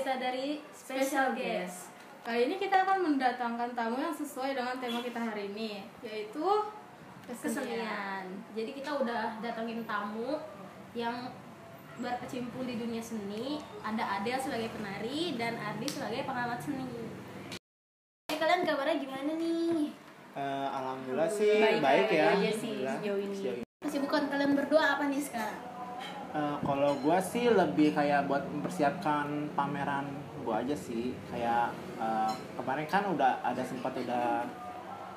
kita dari Special Guest. Kali ini kita akan mendatangkan tamu yang sesuai dengan tema kita hari ini, yaitu kesenian. Jadi kita udah datangin tamu yang berkecimpung di dunia seni. Ada Adel sebagai penari dan Ardi sebagai pengamat seni. Kalian kabarnya gimana nih? Alhamdulillah sih baik ya. Sejauh ini. Kesibukan kalian berdua apa nih sekarang? Kalau gue sih lebih kayak buat mempersiapkan pameran gue aja sih. Kayak kemarin kan udah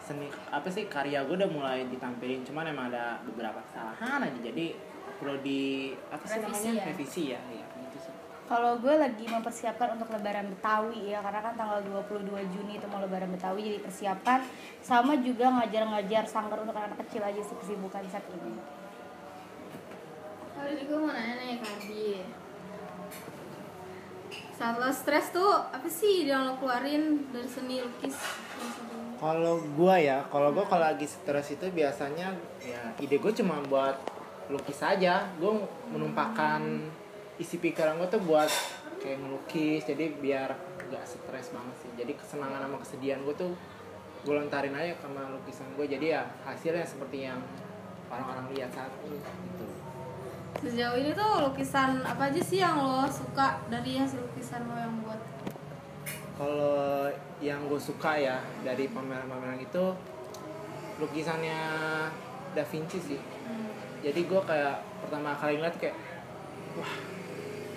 seni apa sih, karya gue udah mulai ditampilin, cuman emang ada beberapa kesalahan aja, jadi perlu di apa sih namanya, revisi ya gitu sih. Kalau gue lagi mempersiapkan untuk Lebaran Betawi ya, karena kan tanggal 22 Juni itu mau Lebaran Betawi, jadi persiapan sama juga ngajar sanggar untuk anak kecil aja sih kesibukan saat ini. Kali ini gue mau nanya nih Kak Ardi, saat lo stres tuh apa sih yang lo keluarin dari seni lukis? Kalau gue kalau lagi stres itu biasanya ya ide gue cuma buat lukis aja. Gue menumpahkan isi pikiran gue tuh buat kayak ngelukis, jadi biar gak stres banget sih. Jadi kesenangan sama kesedihan gue tuh gue lontarin aja sama lukisan gue, jadi ya hasilnya seperti yang orang-orang lihat saat ini gitu. Sejauh ini tuh lukisan apa aja sih yang lo suka dari hasil lukisan lo yang buat? Kalau yang gue suka ya dari pameran-pameran itu lukisannya Da Vinci sih. Jadi gue kayak pertama kali ngeliat kayak, wah,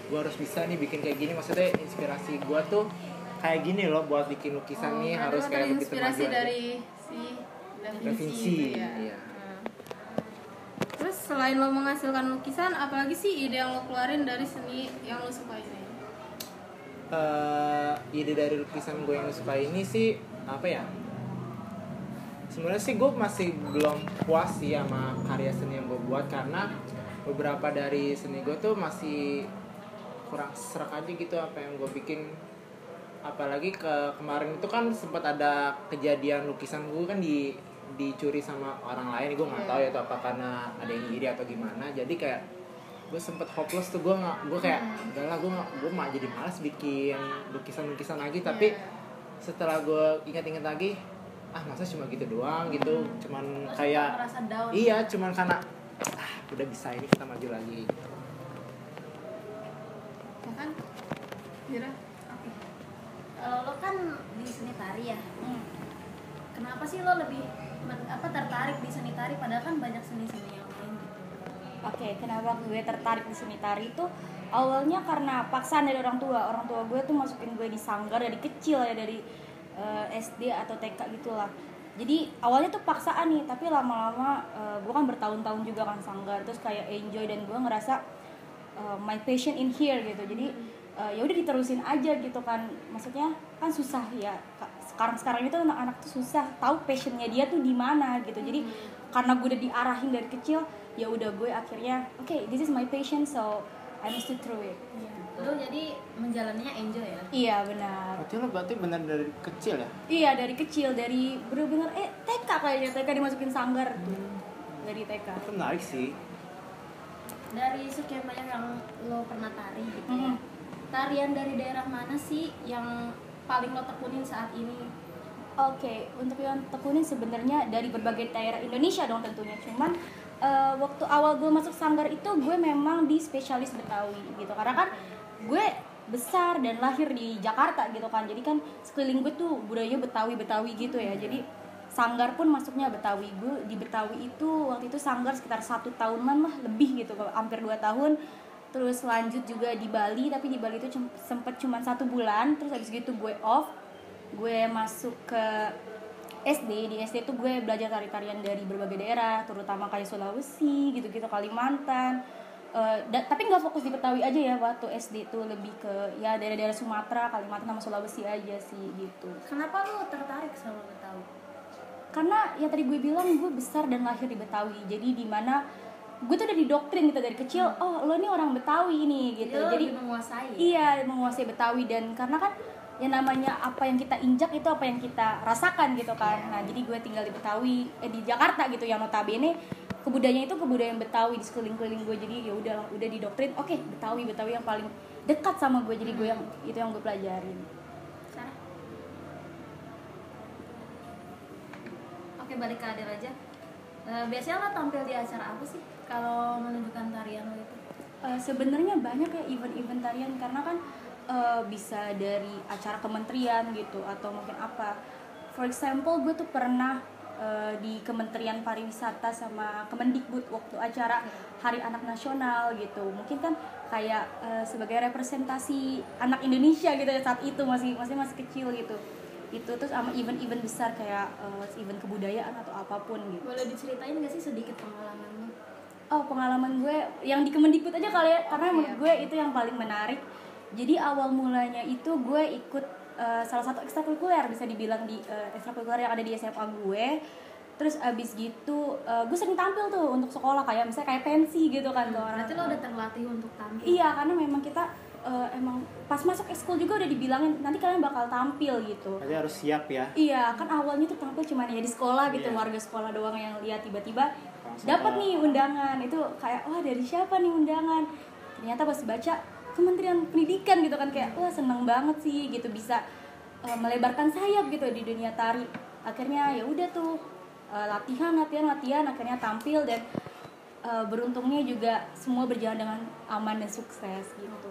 gue harus bisa nih bikin kayak gini. Maksudnya inspirasi gue tuh kayak gini loh buat bikin lukisan nih, harus kayak begitu maju. Inspirasi dari si Da Vinci itu ya. Iya. Terus selain lo menghasilkan lukisan, apalagi sih ide yang lo keluarin dari seni yang lo suka ini? Ide dari lukisan gue yang suka ini sih apa ya? Sebenarnya sih gue masih belum puas sih sama karya seni yang gue buat, karena beberapa dari seni gue tuh masih kurang serak aja gitu apa yang gue bikin. Apalagi kemarin itu kan sempat ada kejadian lukisan gue kan dicuri sama orang lain. Gue nggak tahu ya itu apa karena ada yang iri atau gimana. Jadi kayak gue sempet hopeless tuh, gue kayak udahlah, gue mah jadi malas bikin lukisan lagi. Tapi setelah gue ingat-ingat lagi, masa cuma gitu doang gitu, cuman kayak iya, cuman karena udah bisa, ini kita maju lagi. Ya kan? Kira? Lo kan di seni tari ya. Kenapa sih lo lebih tertarik di seni tari padahal kan banyak seni-seni yang lain? Oke, kenapa gue tertarik di seni tari itu awalnya karena paksaan dari orang tua. Orang tua gue tuh masukin gue di sanggar dari kecil ya, dari SD atau TK gitulah. Jadi awalnya tuh paksaan nih, tapi lama-lama gue kan bertahun-tahun juga kan sanggar, terus kayak enjoy dan gue ngerasa my passion in here gitu. Jadi ya udah diterusin aja gitu kan. Maksudnya kan susah ya. Sekarang itu anak-anak tuh susah tahu passionnya dia tuh di mana gitu. Jadi karena gue udah diarahin dari kecil, ya udah gue akhirnya this is my passion, so I must through it. Lo jadi menjalannya enjoy ya? Iya benar. Berarti benar dari kecil ya? Iya dari kecil, dari bener-bener TK kayaknya, TK dimasukin sanggar tuh. Dari TK. Itu menarik sih. Dari sekian banyak yang lo pernah tari gitu ya, tarian dari daerah mana sih yang paling lo tekunin saat ini? Oke, untuk yang tekunin sebenarnya dari berbagai daerah Indonesia dong tentunya. Cuman waktu awal gue masuk sanggar itu gue memang di spesialis Betawi gitu. Karena kan gue besar dan lahir di Jakarta gitu kan. Jadi kan sekeliling gue tuh budaya Betawi gitu ya. Jadi sanggar pun masuknya Betawi. Gue di Betawi itu waktu itu sanggar sekitar 1 tahunan lah lebih gitu, hampir 2 tahun. Terus lanjut juga di Bali, tapi di Bali itu sempet cuma 1 bulan. Terus habis gitu gue off, gue masuk ke SD. Di SD tuh gue belajar tari-tarian dari berbagai daerah, terutama kayak Sulawesi gitu-gitu, Kalimantan. Tapi nggak fokus di Betawi aja ya, waktu SD tuh lebih ke ya daerah-daerah Sumatera, Kalimantan sama Sulawesi aja sih gitu. Kenapa lo tertarik sama Betawi? Karena ya tadi gue bilang gue besar dan lahir di Betawi, jadi di mana gue tuh udah didoktrin gitu dari kecil, lo nih orang Betawi nih gitu. Jadi menguasai. Iya, menguasai Betawi. Dan karena kan ya namanya apa yang kita injak itu apa yang kita rasakan gitu kan. Nah jadi gue tinggal di Betawi, di Jakarta gitu, yang notabene kebudayaan itu kebudayaan Betawi di sekeliling gue, jadi ya udah didoktrin oke, Betawi yang paling dekat sama gue, jadi gue yang itu yang gue pelajarin. Sarah? Oke, balik ke Adel aja. Biasanya lo tampil di acara apa sih kalau menunjukkan tarian lo itu? Sebenarnya banyak ya event-event tarian, karena kan bisa dari acara kementerian gitu atau mungkin apa. For example, gue tuh pernah di Kementerian Pariwisata sama Kemendikbud waktu acara Hari Anak Nasional gitu. Mungkin kan kayak sebagai representasi anak Indonesia gitu ya, saat itu masih kecil gitu. Itu terus sama event-event besar kayak event kebudayaan atau apapun gitu. Boleh diceritain gak sih sedikit pengalaman lo? Oh, pengalaman gue yang di Kemendikbud aja kali ya, karena menurut gue itu yang paling menarik. Jadi awal mulanya itu gue ikut salah satu ekstrakurikuler, bisa dibilang di ekstrakurikuler yang ada di SMA gue. Terus abis gitu gue sering tampil tuh untuk sekolah, kayak misalnya kayak pensi gitu kan tuh orang. Berarti lo udah terlatih untuk tampil? Iya, karena memang kita emang pas masuk ekskul juga udah dibilangin nanti kalian bakal tampil gitu. Jadi harus siap ya. Iya, kan awalnya tuh tampil cuma ya di sekolah gitu, warga sekolah doang yang lihat, tiba-tiba dapat nih undangan. Itu kayak wah, dari siapa nih undangan? Ternyata pas baca Kementerian Pendidikan gitu kan, kayak wah seneng banget sih gitu bisa melebarkan sayap gitu di dunia tari. Akhirnya ya udah tuh latihan akhirnya tampil, dan beruntungnya juga semua berjalan dengan aman dan sukses gitu.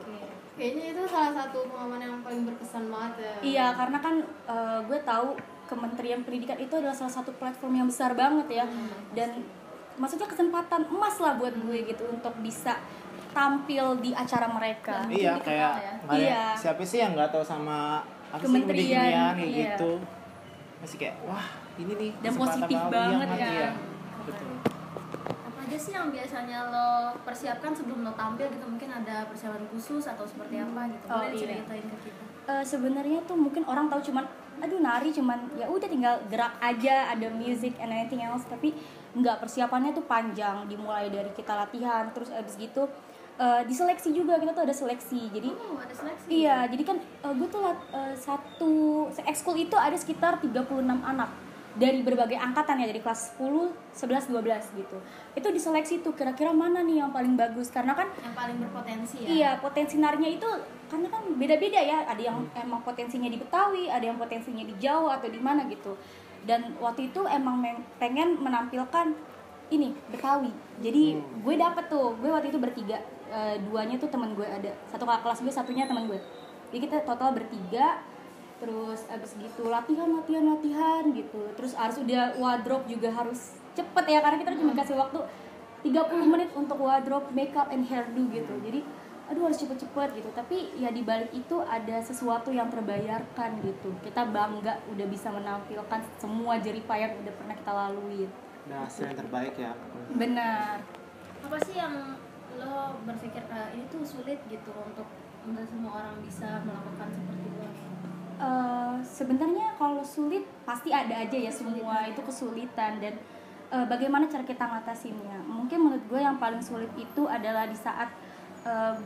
Kayaknya itu salah satu pengalaman yang paling berkesan banget ya. Iya, karena kan gue tahu Kementerian Pendidikan itu adalah salah satu platform yang besar banget ya, dan maksudnya kesempatan emas lah buat gue gitu untuk bisa tampil di acara mereka. Iya, kayak Iya. siapa sih yang nggak tahu sama apa sih Kementerian, kayak iya. gitu. Masih kayak wah, ini nih Dan kesempatan positif baru, banget iya, kan. iya. Betul. Apa aja sih yang biasanya lo persiapkan sebelum lo tampil gitu? Mungkin ada persiapan khusus atau seperti apa gitu? Boleh iya. diceritain ke kita? Sebenarnya tuh mungkin orang tahu cuman aduh nari cuman ya udah tinggal gerak aja, ada music and anything else, tapi enggak, persiapannya tuh panjang, dimulai dari kita latihan, terus abis gitu diseleksi juga, kita tuh ada seleksi. Jadi ada seleksi? iya, jadi kan gue tuh satu ekskul itu ada sekitar 36 anak dari berbagai angkatan ya, dari kelas 10, 11, 12 gitu. Itu diseleksi tuh kira-kira mana nih yang paling bagus, karena kan Yang paling berpotensi ya? iya, potensi narinya itu karena kan beda-beda ya. Ada yang emang potensinya di Betawi, ada yang potensinya di Jawa atau di mana gitu. Dan waktu itu emang pengen menampilkan ini Betawi. Jadi gue dapet tuh, gue waktu itu bertiga. Duanya tuh teman gue, ada satu kakak kelas gue, satunya teman gue. Jadi kita total bertiga. Terus abis gitu latihan gitu. Terus harus udah wardrobe juga harus cepet ya, karena kita cuma kasih waktu 30 menit untuk wardrobe, makeup, and hairdo gitu. Jadi aduh harus cepet-cepet gitu. Tapi ya dibalik itu ada sesuatu yang terbayarkan gitu. Kita bangga udah bisa menampilkan semua jeripaya yang udah pernah kita lalui. Nah, hasil yang terbaik ya. Benar. Apa sih yang lo berpikir ini tuh sulit gitu untuk nggak semua orang bisa melakukan seperti lo? Sebenarnya kalau sulit pasti ada aja ya, semua itu kesulitan, dan bagaimana cara kita ngatasinnya. Mungkin menurut gue yang paling sulit itu adalah di saat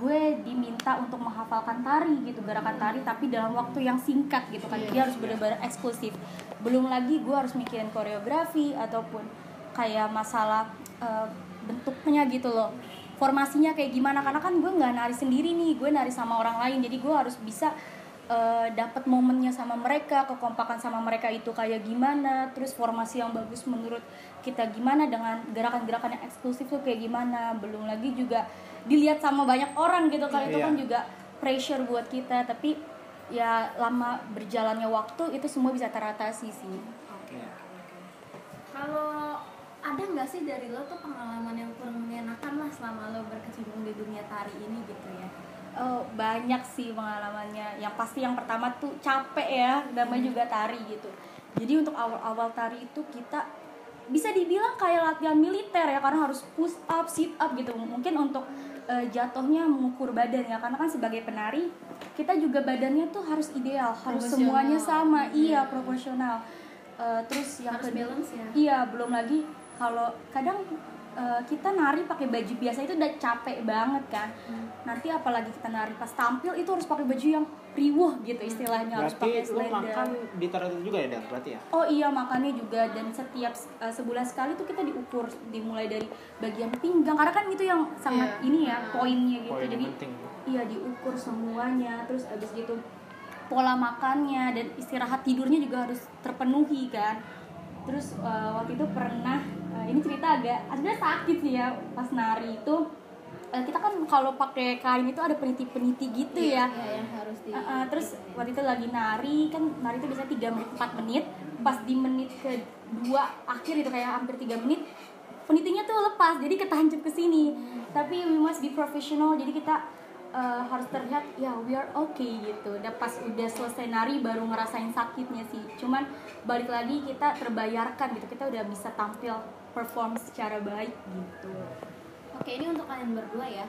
gue diminta untuk menghafalkan tari gitu, gerakan tari, tapi dalam waktu yang singkat gitu kan. Dia harus benar-benar eksklusif. Belum lagi gue harus mikirin koreografi ataupun kayak masalah bentuknya gitu loh, formasinya kayak gimana, karena kan gue nggak nari sendiri nih, gue nari sama orang lain. Jadi gue harus bisa dapat momennya sama mereka, kekompakan sama mereka itu kayak gimana, terus formasi yang bagus menurut kita gimana, dengan gerakan-gerakan yang eksklusif tuh kayak gimana. Belum lagi juga dilihat sama banyak orang gitu kan, itu kan juga pressure buat kita. Tapi ya lama berjalannya waktu itu semua bisa teratasi sih. Kalau ada nggak sih dari lo tuh pengalaman yang kurang mengenakan lah selama lo berkecimpung di dunia tari ini gitu ya? Banyak sih pengalamannya. Yang pasti yang pertama tuh capek ya, namanya juga tari gitu. Jadi untuk awal-awal tari itu kita bisa dibilang kayak latihan militer ya, karena harus push up, sit up gitu. Mungkin untuk jatuhnya mengukur badan ya, karena kan sebagai penari kita juga badannya tuh harus ideal, harus semuanya sama, iya proporsional. Terus yang harus balance ya? Iya, belum lagi kalau kadang kita nari pakai baju biasa itu udah capek banget kan. Nanti apalagi kita nari pas tampil itu harus pakai baju yang riuh gitu istilahnya, harus pakai Berarti lu selendang. makan di toilet juga ya, Dan? Berarti ya? Oh iya, makannya juga, dan setiap sebulan sekali tuh kita diukur, dimulai dari bagian pinggang karena kan itu yang sangat ini ya poinnya gitu. Poin yang Jadi penting. iya diukur semuanya, terus abis gitu pola makannya dan istirahat tidurnya juga harus terpenuhi kan. Terus waktu itu pernah ini cerita agak sebenarnya sakit sih ya, pas nari itu kita kan kalau pakai kain itu ada peniti-peniti gitu ya. Iya, yang harus di Terus waktu itu lagi nari, kan nari itu biasanya 3 menit 4 menit, pas di menit kedua akhir itu kayak hampir 3 menit penitinya tuh lepas, jadi ketancap ke sini. Tapi we must be professional, jadi kita harus terlihat ya we are okay gitu. Dan pas udah selesai nari baru ngerasain sakitnya sih. Cuman balik lagi kita terbayarkan gitu, kita udah bisa tampil perform secara baik gitu. Oke, ini untuk kalian berdua ya.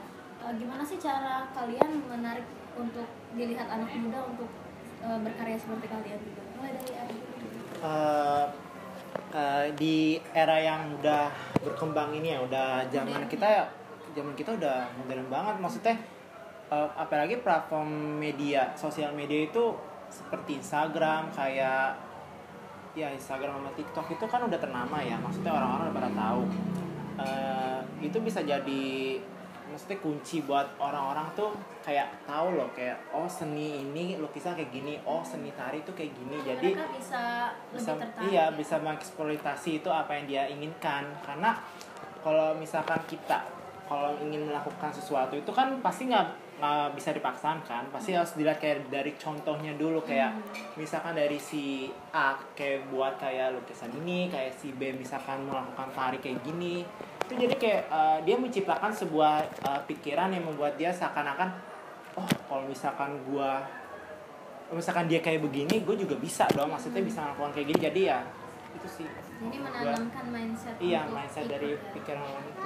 Gimana sih cara kalian menarik untuk dilihat anak muda untuk berkarya seperti kalian gitu? Mulai dari Adi. Di era yang udah berkembang ini ya, udah zaman kita udah modern banget. Maksudnya apalagi platform media, sosial media itu seperti Instagram, kayak ya Instagram sama TikTok itu kan udah ternama ya. Maksudnya orang-orang udah pada tahu. Itu bisa jadi maksudnya kunci buat orang-orang tuh kayak tahu loh, kayak oh seni ini lukisan kayak gini, oh seni tari itu kayak gini. Jadi mereka bisa lebih tertarik. iya, bisa mengeksploitasi itu apa yang dia inginkan. Karena kalau misalkan kita kalau ingin melakukan sesuatu itu kan pasti nggak bisa dipaksakan kan, pasti harus dilihat kayak dari contohnya dulu. Kayak misalkan dari si A kayak buat kayak lukisan ini, kayak si B misalkan melakukan tari kayak gini, itu jadi kayak dia menciptakan sebuah pikiran yang membuat dia seakan-akan oh kalau misalkan dia kayak begini, gue juga bisa dong, maksudnya bisa melakukan kayak gini. Jadi ya itu sih, Jadi menanamkan mindset. iya untuk mindset itu. dari pikiran orang itu.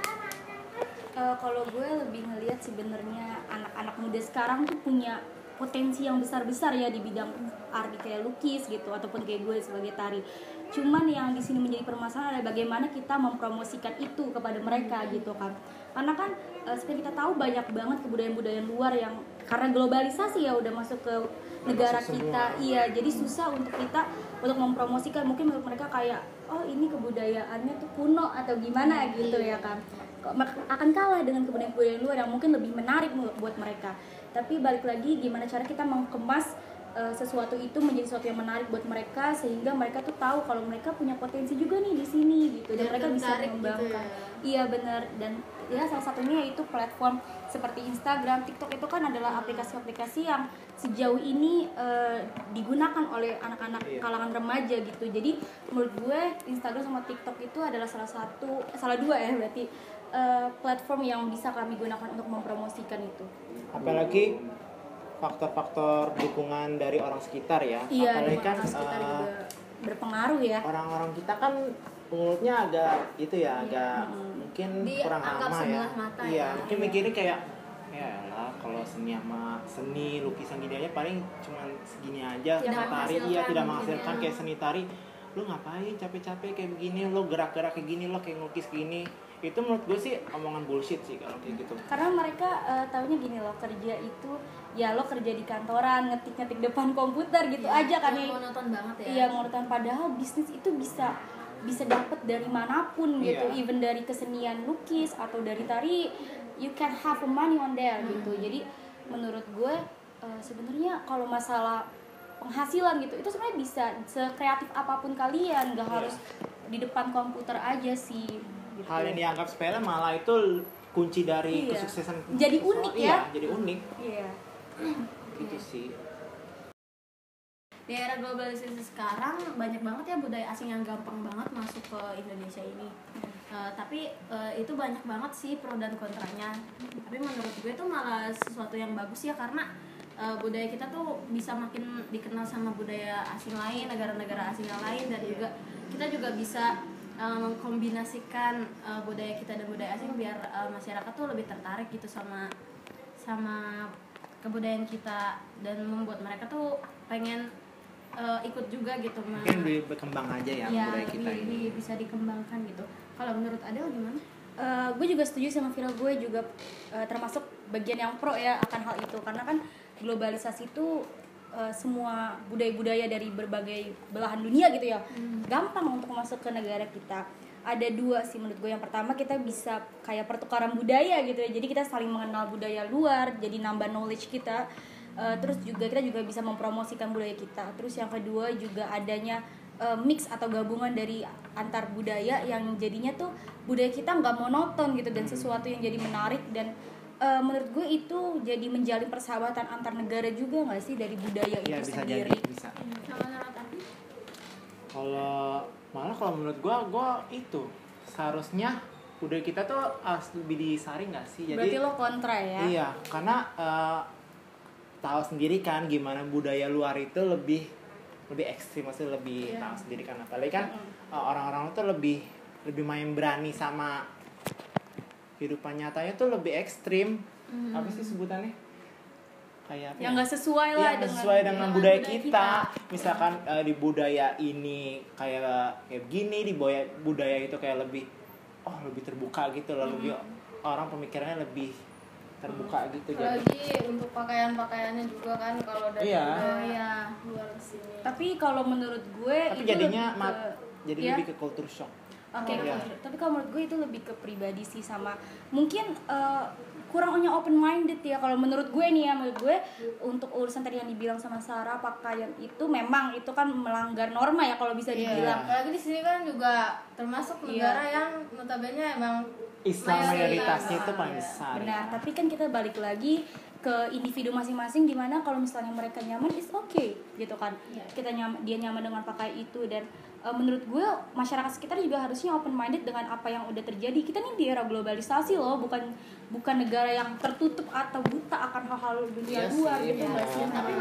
Kalau gue lebih ngelihat sebenarnya anak-anak muda sekarang tuh punya potensi yang besar-besar ya di bidang art, kayak lukis gitu ataupun kayak gue sebagai tari. Cuman yang di sini menjadi permasalahan adalah bagaimana kita mempromosikan itu kepada mereka gitu kan. Karena kan seperti kita tahu banyak banget kebudayaan-budayaan luar yang karena globalisasi ya udah masuk ke negara Masuk kita. semua. Iya, jadi susah untuk kita untuk mempromosikan. Mungkin menurut mereka kayak oh ini kebudayaannya tuh kuno atau gimana gitu ya kan. Akan kalah dengan kebudayaan-kebudayaan luar yang mungkin lebih menarik buat mereka. Tapi balik lagi gimana cara kita mengemas sesuatu itu menjadi sesuatu yang menarik buat mereka, sehingga mereka tuh tahu kalau mereka punya potensi juga nih di sini gitu, dan Dan mereka bisa tertarik mengembangkan. gitu ya. Iya benar, dan ya salah satunya yaitu platform seperti Instagram, TikTok itu kan adalah aplikasi-aplikasi yang sejauh ini digunakan oleh anak-anak kalangan remaja gitu. Jadi menurut gue Instagram sama TikTok itu adalah salah dua ya berarti platform yang bisa kami gunakan untuk mempromosikan itu. Apalagi faktor-faktor dukungan dari orang sekitar ya. Iya, Apalagi kan orang sekitar juga berpengaruh ya. orang-orang kita kan mulutnya agak itu ya, agak mungkin kurang Dianggap ramah ya. sebelah mata Iya, ya. mungkin mikirnya kayak ya lah kalau seni lukisan gini aja paling cuman segini aja. Tidak Tari menghasilkan iya tidak mungkin menghasilkan ya. kayak seni tari. Lu ngapain capek-capek kayak begini, lu gerak-gerak kayak gini, lu kayak ngelukis gini. Itu menurut gue sih omongan bullshit sih kalau kayak gitu. Karena mereka taunya gini loh, kerja itu ya lo kerja di kantoran, ngetik-ngetik depan komputer gitu aja kan ya. Monoton banget ya. Iya, monoton, padahal bisnis itu bisa dapet dari manapun gitu. Iya. Even dari kesenian lukis atau dari tari, you can have a money on there gitu. Jadi menurut gue sebenarnya kalau masalah penghasilan gitu itu sebenarnya bisa sekreatif apapun kalian, nggak harus di depan komputer aja sih gitu. Hal yang dianggap sepele malah itu kunci dari Iya. kesuksesan. Jadi unik ya. Iya, jadi unik. Iya. Gitu sih. Di era globalisasi sekarang banyak banget ya budaya asing yang gampang banget masuk ke Indonesia ini. Tapi itu banyak banget sih pro dan kontranya. Tapi menurut gue itu malah sesuatu yang bagus ya, karena budaya kita tuh bisa makin dikenal sama budaya asing lain, negara-negara asing yang lain, dan juga kita juga bisa mengkombinasikan budaya kita dan budaya asing biar masyarakat tuh lebih tertarik gitu sama kebudayaan kita, dan membuat mereka tuh pengen ikut juga gitu. Mungkin lebih berkembang aja ya budaya kita ini. lebih bisa dikembangkan gitu. Kalau menurut Adel gimana? gue juga setuju sama Vira, gue juga termasuk bagian yang pro ya akan hal itu, karena kan globalisasi itu semua budaya-budaya dari berbagai belahan dunia gitu ya, gampang untuk masuk ke negara kita. Ada dua sih menurut gue. Yang pertama, kita bisa kayak pertukaran budaya gitu ya, jadi kita saling mengenal budaya luar, jadi nambah knowledge kita. Terus juga kita juga bisa mempromosikan budaya kita. Terus yang kedua juga adanya mix atau gabungan dari antar budaya yang jadinya tuh budaya kita nggak monoton gitu, dan sesuatu yang jadi menarik. Dan menurut gue itu jadi menjalin persahabatan antar negara juga nggak sih, dari budaya Ya, itu bisa sendiri. jadi, bisa. Sama menurut aku Kalau menurut gue itu seharusnya budaya kita tuh harus lebih disaring nggak sih? Berarti lo kontra ya? Iya, karena tahu sendiri kan gimana budaya luar itu lebih ekstrim, maksudnya lebih tahu sendiri kan, apalagi kan orang-orang itu lebih main berani sama kehidupan nyatanya tuh lebih ekstrim. Apa sih sebutannya? Kayak apa Yang ya? nggak sesuai lah Yang sesuai dengan budaya kita. Misalkan di budaya ini kayak begini, di budaya itu kayak lebih terbuka gitu loh, lebih orang pemikirannya lebih terbuka gitu. Apalagi untuk pakaian-pakaiannya juga kan, kalau dari Iya. budaya luar sini. Tapi kalau menurut gue Tapi itu jadinya lebih ke, jadi ya? lebih ke culture shock. Oke, Iya. tapi kalau menurut gue itu lebih ke pribadi sih, sama mungkin kurangnya open minded ya. Kalau menurut gue nih ya, menurut gue untuk urusan tadi yang dibilang sama Sarah, pakaian itu memang itu kan melanggar norma ya kalau bisa Iya, dibilang. apalagi di sini kan juga termasuk negara yang notabene emang Islam mayoritasnya itu paling Iya. besar. Benar, tapi kan kita balik lagi ke individu masing-masing, dimana kalau misalnya mereka nyaman is okay gitu kan. Kita dia nyaman dengan pakai itu. Dan menurut gue masyarakat sekitar juga harusnya open minded dengan apa yang udah terjadi. Kita nih di era globalisasi loh, bukan negara yang tertutup atau buta akan hal-hal dunia Iya luar sih, gitu benar. nggak sih? tapi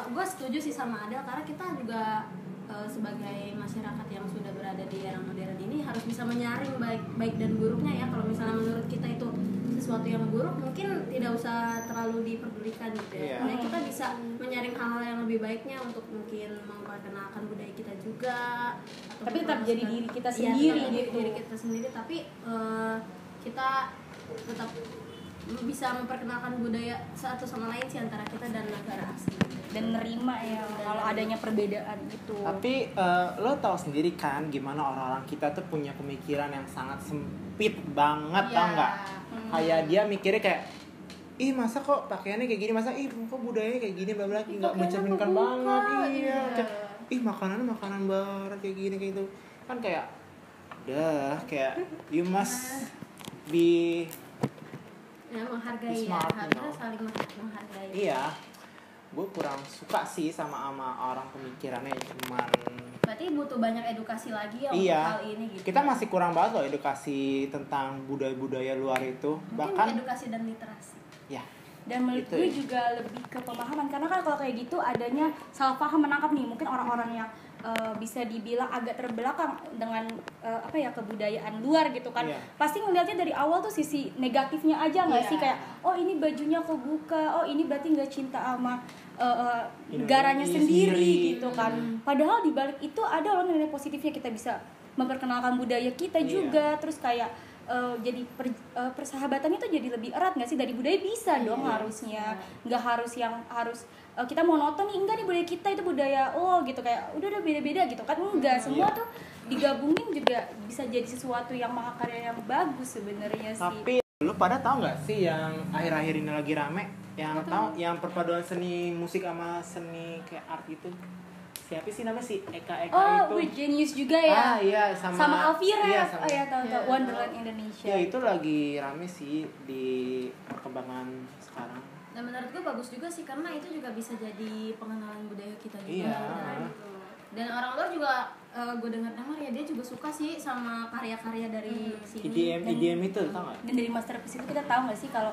gue setuju sih sama Adel, karena kita juga sebagai masyarakat yang sudah berada di era modern ini harus bisa menyaring baik dan buruknya ya. Kalau misalnya menurut kita itu sesuatu yang buruk, mungkin tidak usah terlalu diperdulikan gitu ya. Iya. Nah, kita bisa menyaring hal-hal yang lebih baiknya untuk mungkin memperkenalkan budaya kita juga, atau Tapi tetap jadi mempromosikan- diri kita Iya, sendiri tetap jadi gitu. diri kita sendiri, tapi kita tetap bisa memperkenalkan budaya satu sama lain sih antara kita dan negara asing. Dan nerima ya kalau adanya perbedaan itu. Tapi lo tahu sendiri kan gimana orang-orang kita tuh punya pemikiran yang sangat sempit banget, tau nggak? Kayak dia mikirnya kayak, ih masa kok pakaiannya kayak gini, masa kok budayanya kayak gini, bla bla, nggak mencerminkan banget. Iya, kayak, makanan barat kayak gini kayak gitu kan, kayak kayak you must be Menghargai ya, Smart, harusnya you know. saling menghargai. iya. Gue kurang suka sih sama orang pemikirannya cuman. Berarti butuh banyak edukasi lagi ya Iya. untuk hal ini gitu. Kita masih kurang banget loh edukasi tentang budaya-budaya luar itu. Mungkin Bahkan edukasi dan literasi. ya, Dan menurut Gitu gue ya. juga lebih ke pemahaman, karena kan kalau kayak gitu adanya salah paham menangkap nih, mungkin orang-orang yang bisa dibilang agak terbelakang dengan kebudayaan luar gitu kan. Iya. Pasti ngeliatnya dari awal tuh sisi negatifnya aja nggak Iya. sih, kayak oh ini bajunya kebuka, oh ini berarti nggak cinta sama negaranya Indonesia sendiri sendiri. gitu kan. Padahal di balik itu ada loh nilai positifnya, kita bisa memperkenalkan budaya kita Iya. juga, terus kayak jadi persahabatannya tuh jadi lebih erat nggak sih, dari budaya bisa dong harusnya, nggak harus yang harus kita monoton nih, enggak nih budaya kita itu budaya gitu, kayak udah beda-beda gitu kan, enggak, semua tuh digabungin juga bisa jadi sesuatu yang mahakarya yang bagus sebenarnya sih. tapi lu pada tahu nggak sih yang akhir-akhir ini lagi rame, yang tahu yang perpaduan seni musik sama seni kayak art itu? Siapa sih namanya, si Eka Oh, itu? with Genius juga ya. Iya, sama Alvira. Iya, Oh ya, tahu Iya. Wonderland Indonesia. Ya itu lagi rame sih di perkembangan sekarang. Dan menurut gue bagus juga sih, karena itu juga bisa jadi pengenalan budaya kita juga. Iya. Dan orang luar juga gue dengar ya, dia juga suka sih sama karya-karya dari sini. EDM itu tau nggak? Dan dari masterpiece itu kita tahu nggak sih kalau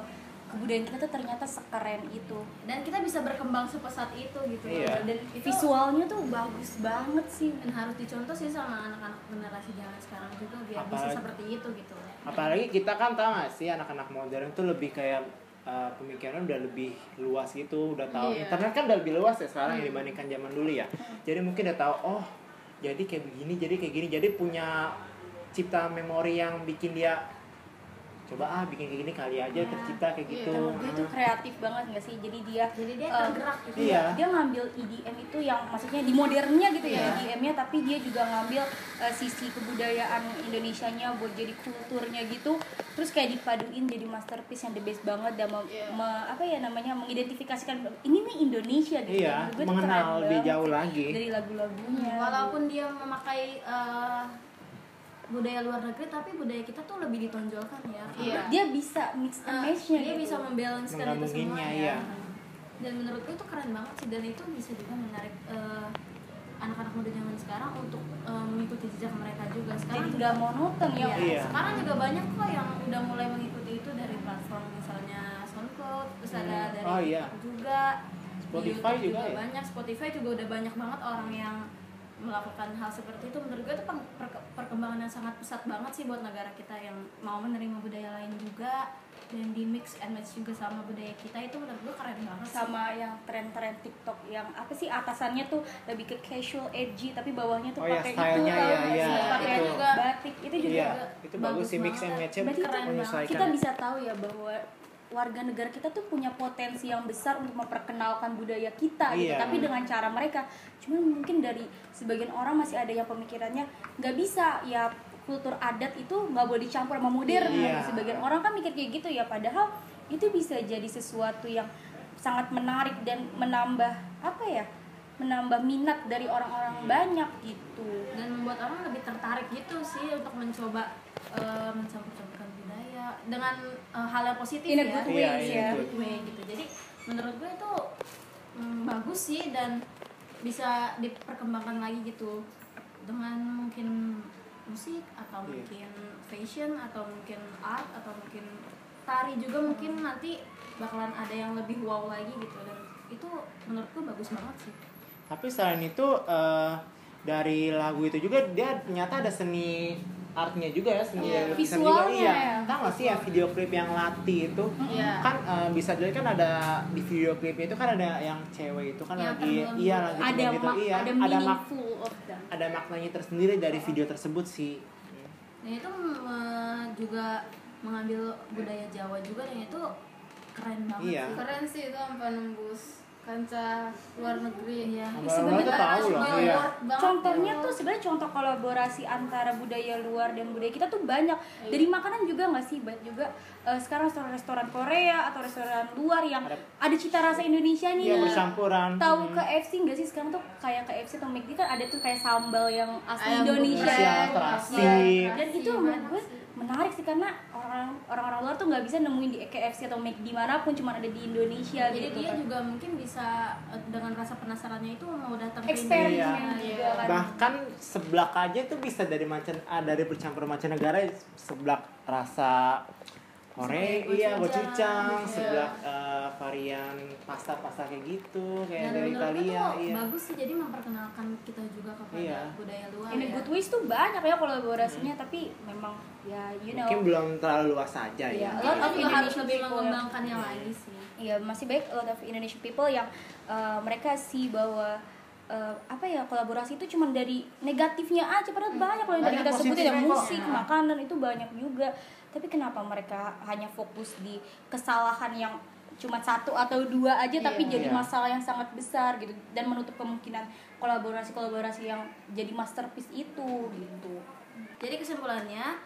kebudayaan kita tuh ternyata sekeren itu. Dan kita bisa berkembang sepesat itu gitu. Iya. Dan itu Visualnya tuh bagus banget sih. dan harus dicontoh sih sama anak-anak generasi zaman sekarang juga, biar bisa Apalagi- seperti itu gitu. Apalagi kita kan tau gak sih anak-anak modern tuh lebih kayak pemikiran udah lebih luas gitu, udah tahu. Iya. Internet kan udah lebih luas ya sekarang dibandingkan zaman dulu ya. Jadi mungkin udah tahu, oh jadi kayak begini, jadi kayak gini, jadi punya cipta memori yang bikin dia coba bikin kayak gini kali aja tercipta kayak gitu. Dan menurut gue itu kreatif banget nggak sih, jadi dia tergerak gitu. Iya. dia ngambil EDM itu yang maksudnya di modernnya gitu ya EDM-nya, tapi dia juga ngambil sisi kebudayaan Indonesianya buat jadi kulturnya gitu, terus kayak dipaduin jadi masterpiece yang the best banget dan apa ya namanya mengidentifikasikan ini nih Indonesia gitu. Iya, Menurut gue itu mengenal keren lebih banget jauh sih, lagi. dari lagu-lagunya. Walaupun dia memakai budaya luar negeri, tapi budaya kita tuh lebih ditonjolkan ya. Dia bisa mix and match-nya dia gitu. bisa membalancekan itu semua Menggabunginnya, ya. iya. Dan menurutku itu keren banget sih, dan itu bisa juga menarik anak-anak muda zaman sekarang untuk mengikuti jejak mereka juga. Sekarang Jadi nggak monoton ya. Iya. Sekarang juga banyak kok yang udah mulai mengikuti itu dari platform misalnya SoundCloud, terus ada dari Oh, iya. TikTok juga, Spotify di YouTube juga ya? banyak. Spotify juga udah banyak banget orang yang melakukan hal seperti itu. Menurut gue itu perkembangan yang sangat pesat banget sih buat negara kita yang mau menerima budaya lain juga dan di mix and match juga sama budaya kita. Itu menurut gue keren banget sih. Sama yang tren-tren TikTok yang apa sih, atasannya tuh lebih ke casual edgy tapi bawahnya tuh Oh ya, pakai itu stylenya tau ya, nggak iya, sih? Pakai itu. juga batik itu juga Iya, itu bagus bagus sih mix banget. and match-nya Berarti keren menyesuaikan. kita bisa tahu ya bahwa warga negara kita tuh punya potensi yang besar untuk memperkenalkan budaya kita gitu, Iya. tapi dengan cara mereka. Cuman mungkin dari sebagian orang masih ada yang pemikirannya nggak bisa ya, kultur adat itu nggak boleh dicampur sama modern. Iya. Sebagian orang kan mikir kayak gitu ya, padahal itu bisa jadi sesuatu yang sangat menarik dan menambah apa ya, menambah minat dari orang-orang banyak gitu. Dan membuat orang lebih tertarik gitu sih untuk mencoba mencampur-campurkan budaya dengan hal yang positif In a ya. good way, Iya, in a ya. good Good way gitu. Jadi menurut gue itu bagus sih dan bisa diperkembangkan lagi gitu dengan mungkin musik atau Iya. mungkin fashion atau mungkin art atau mungkin tari juga mungkin nanti bakalan ada yang lebih wow lagi gitu, dan itu menurutku bagus banget sih. Tapi selain itu dari lagu itu juga dia ternyata ada seni artnya juga ya, seni dari lukisan juga. visualnya Iya. ya. Tahu nggak sih ya video klip yang Lati itu? Iya. Kan bisa dilihat kan ada di video klipnya itu kan ada yang cewek itu kan Yang lagi tenggelam iya gitu. lagi Ada tenggelam gitu. Iya, ada ada meaningful of them. ada maknanya tersendiri dari video tersebut sih. Dan itu juga mengambil budaya Jawa juga, dan itu keren banget Iya. sih. Keren sih itu sampai nembus kancah luar negeri ya. Orang tuh tahu loh, iya. Contohnya tuh sebenarnya contoh kolaborasi antara budaya luar dan budaya kita tuh banyak. Dari makanan juga nggak sih, banyak juga sekarang restoran Korea atau restoran luar yang ada cita rasa Indonesia nih. Iya, bercampuran. Tahu KFC nggak sih sekarang tuh, kayak KFC atau McD kan ada tuh kayak sambal yang asli Ayam Indonesia. geprek, terasi. Iya. Dan Terasi, itu menurut banyak gue sih. menarik sih, karena orang-orang luar tuh nggak bisa nemuin di KFC atau McD manapun, cuma ada di Indonesia. Jadi gitu dia kan. juga mungkin bisa dengan rasa penasarannya itu mau datang ke Eksperimen Indonesia. juga kan. Bahkan seblak aja tuh bisa dari dari bercampur mancanegara, seblak rasa Korea, iya, gochujang, seblak varian pasta-pasta kayak gitu, kayak Dan dari menurutku Italia, tuh iya. bagus sih, jadi memperkenalkan kita juga kepada Iya. budaya luar In a ya. good ways tuh banyak ya kolaborasinya, tapi memang ya you know. Mungkin belum terlalu luas saja Iya. ya. A lot Kita of juga harus Indonesian lebih people. mengembangkannya lagi sih. Iya, masih baik a lot of Indonesian people yang mereka sih bahwa apa ya, kolaborasi itu cuma dari negatifnya aja, padahal banyak loh yang tadi Banyak kita sebutin ya, positifnya kok. musik, makanan itu banyak juga. Tapi kenapa mereka hanya fokus di kesalahan yang cuma satu atau dua aja, tapi jadi Iya. masalah yang sangat besar gitu, dan menutup kemungkinan kolaborasi yang jadi masterpiece itu gitu. Jadi kesimpulannya,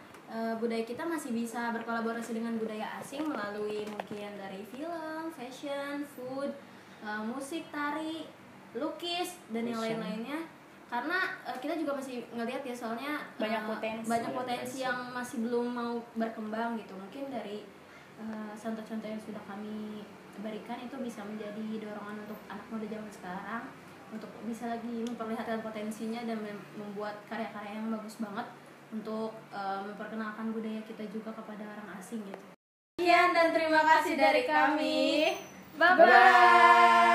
budaya kita masih bisa berkolaborasi dengan budaya asing melalui mungkin dari film, fashion, food, musik, tari, lukis, dan yang Fashion. lain-lainnya. Karena kita juga masih ngelihat ya, soalnya Banyak potensi. banyak potensi yang masih belum mau berkembang gitu. Mungkin dari contoh-contoh yang sudah kami berikan itu bisa menjadi dorongan untuk anak muda zaman sekarang untuk bisa lagi memperlihatkan potensinya dan membuat karya-karya yang bagus banget untuk memperkenalkan budaya kita juga kepada orang asing gitu. Sekian dan terima kasih dari kami. Bye-bye.